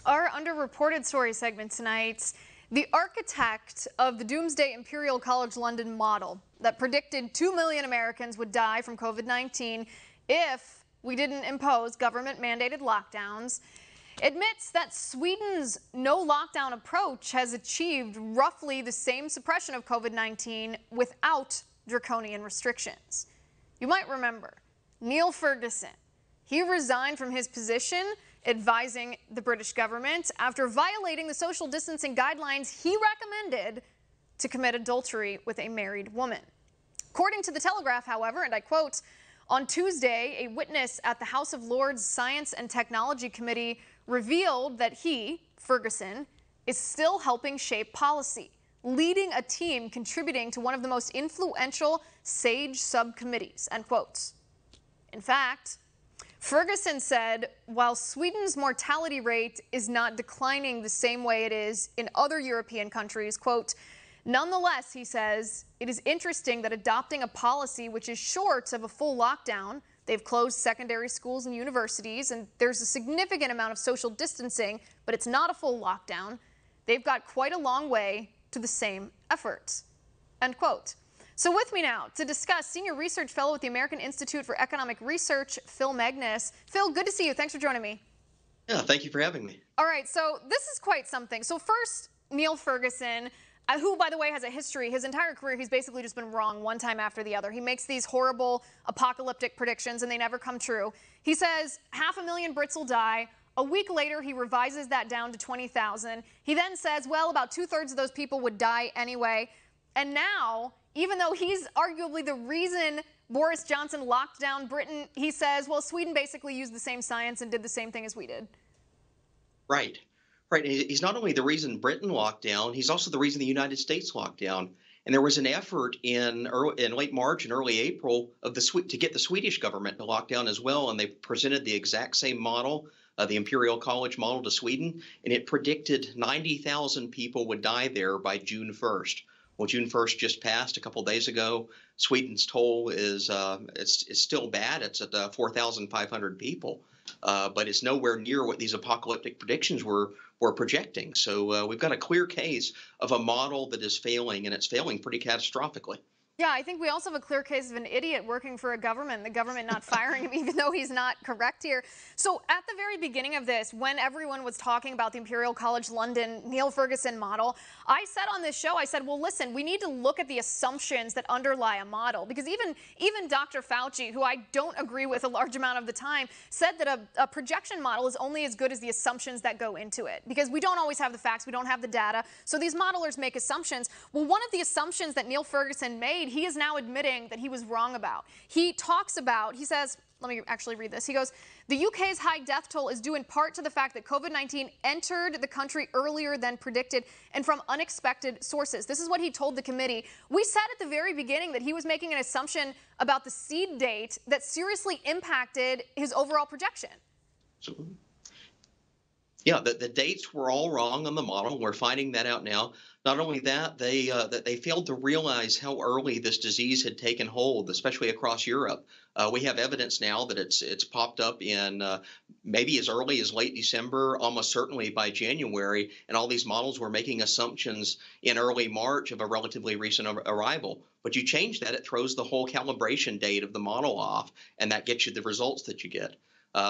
Our underreported story segment tonight, the architect of the doomsday Imperial College London model that predicted 2 million Americans would die from COVID-19 if we didn't impose government-mandated lockdowns, admits that Sweden's no-lockdown approach has achieved roughly the same suppression of COVID-19 without draconian restrictions. You might remember Neil Ferguson. He resigned from his position advising the British government after violating the social distancing guidelines he recommended to commit adultery with a married woman. According to the Telegraph, however, and I quote, on Tuesday, a witness at the House of Lords Science and Technology Committee revealed that he, Ferguson, is still helping shape policy, leading a team contributing to one of the most influential SAGE subcommittees, end quotes. In fact, Ferguson said, while Sweden's mortality rate is not declining the same way it is in other European countries, quote, nonetheless, he says, it is interesting that adopting a policy which is short of a full lockdown, they've closed secondary schools and universities, and there's a significant amount of social distancing, but it's not a full lockdown. They've got quite a long way to the same effort, end quote. So with me now to discuss, Senior Research Fellow with the American Institute for Economic Research, Phil Magness. Phil, good to see you. Thanks for joining me. Yeah, thank you for having me. All right, so this is quite something. So first, Neil Ferguson, who, by the way, has a history. His entire career, he's basically just been wrong one time after the other. He makes these horrible apocalyptic predictions, and they never come true. He says 500,000 Brits will die. A week later, he revises that down to 20,000. He then says, well, about 2/3 of those people would die anyway. And now, even though he's arguably the reason Boris Johnson locked down Britain, he says, well, Sweden basically used the same science and did the same thing as we did. Right. Right. He's not only the reason Britain locked down, he's also the reason the United States locked down. And there was an effort in late March and early April to get the Swedish government to lock down as well. And they presented the exact same model, the Imperial College model, to Sweden. And it predicted 90,000 people would die there by June 1st. Well, June 1st just passed a couple of days ago. Sweden's toll is it's still bad. It's at 4,500 people, but it's nowhere near what these apocalyptic predictions were projecting. So we've got a clear case of a model that is failing, and it's failing pretty catastrophically. Yeah, I think we also have a clear case of an idiot working for a government, the government not firing him, even though he's not correct here. So at the very beginning of this, when everyone was talking about the Imperial College London Neil Ferguson model, I said on this show, I said, well, listen, we need to look at the assumptions that underlie a model, because even Dr. Fauci, who I don't agree with a large amount of the time, said that a projection model is only as good as the assumptions that go into it, because we don't always have the facts, we don't have the data, so these modelers make assumptions. Well, one of the assumptions that Neil Ferguson made, he is now admitting that he was wrong about. He talks about, he says, let me actually read this. He goes, the UK's high death toll is due in part to the fact that COVID-19 entered the country earlier than predicted and from unexpected sources. This is what he told the committee. We said at the very beginning that he was making an assumption about the seed date that seriously impacted his overall projection. Absolutely. Yeah, the dates were all wrong on the model. We're finding that out now. Not only that, they failed to realize how early this disease had taken hold, especially across Europe. We have evidence now that it's popped up in maybe as early as late December, almost certainly by January. And all these models were making assumptions in early March of a relatively recent arrival. But you change that, it throws the whole calibration date of the model off, and that gets you the results that you get.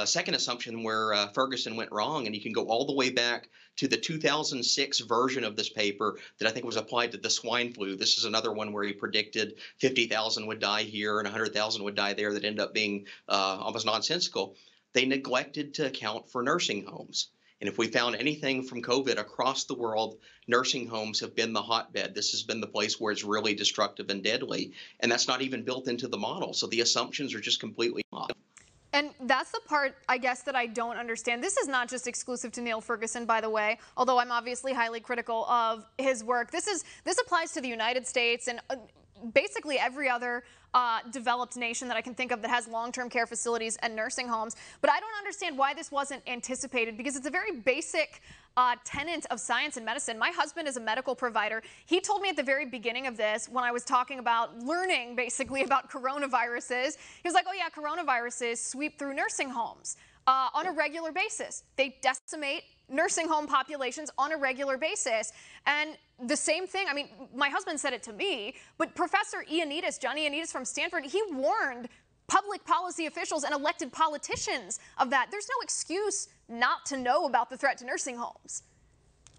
Second assumption where Ferguson went wrong, and you can go all the way back to the 2006 version of this paper that I think was applied to the swine flu. This is another one where he predicted 50,000 would die here and 100,000 would die there, that ended up being almost nonsensical. They neglected to account for nursing homes. And if we found anything from COVID across the world, nursing homes have been the hotbed. This has been the place where it's really destructive and deadly. And that's not even built into the model. So the assumptions are just completely off. And that's the part, I guess, that I don't understand. This is not just exclusive to Neil Ferguson, by the way, although I'm obviously highly critical of his work. This applies to the United States and basically every other developed nation that I can think of that has long-term care facilities and nursing homes. But I don't understand why this wasn't anticipated, because it's a very basic tenet of science and medicine. My husband is a medical provider. He told me at the very beginning of this, when I was talking about learning basically about coronaviruses, he was like, oh yeah, coronaviruses sweep through nursing homes. on a regular basis. They decimate nursing home populations on a regular basis. And the same thing, I mean, my husband said it to me, but Professor John Ioannidis from Stanford, he warned public policy officials and elected politicians of that. There's no excuse not to know about the threat to nursing homes.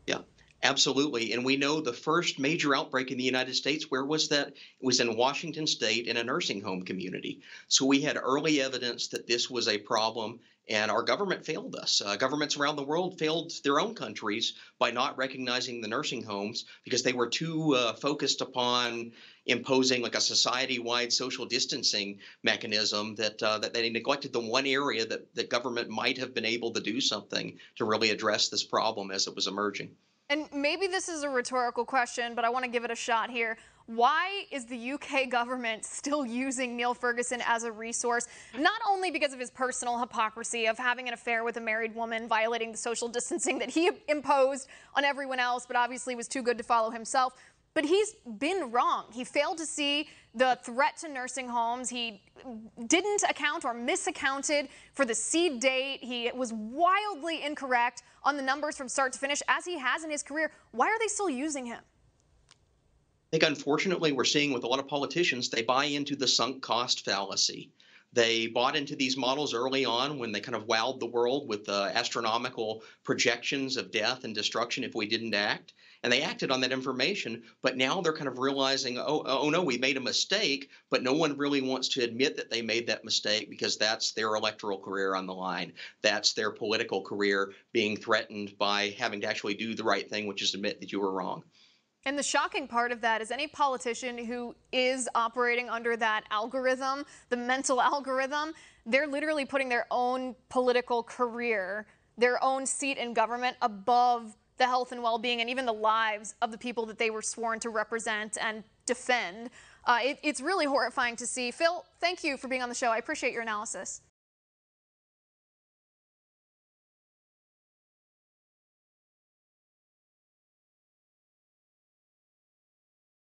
Yeah, absolutely. And we know the first major outbreak in the United States, where was that? It was in Washington State in a nursing home community. So we had early evidence that this was a problem, and our government failed us. Governments around the world failed their own countries by not recognizing the nursing homes because they were too focused upon imposing like a society-wide social distancing mechanism that they neglected the one area that government might have been able to do something to really address this problem as it was emerging. And maybe this is a rhetorical question, but I want to give it a shot here. Why is the UK government still using Neil Ferguson as a resource? Not only because of his personal hypocrisy of having an affair with a married woman, violating the social distancing that he imposed on everyone else, but obviously was too good to follow himself. But he's been wrong. He failed to see the threat to nursing homes. He didn't account or misaccounted for the seed date. He was wildly incorrect on the numbers from start to finish, as he has in his career. Why are they still using him? I think, unfortunately, we're seeing with a lot of politicians, they buy into the sunk cost fallacy. They bought into these models early on when they kind of wowed the world with astronomical projections of death and destruction if we didn't act. And they acted on that information, but now they're kind of realizing, oh no, we made a mistake, but no one really wants to admit that they made that mistake because that's their electoral career on the line. That's their political career being threatened by having to actually do the right thing, which is admit that you were wrong. And the shocking part of that is any politician who is operating under that algorithm, the mental algorithm, they're literally putting their own political career, their own seat in government above the health and well-being and even the lives of the people that they were sworn to represent and defend. It's really horrifying to see. Phil, thank you for being on the show. I appreciate your analysis.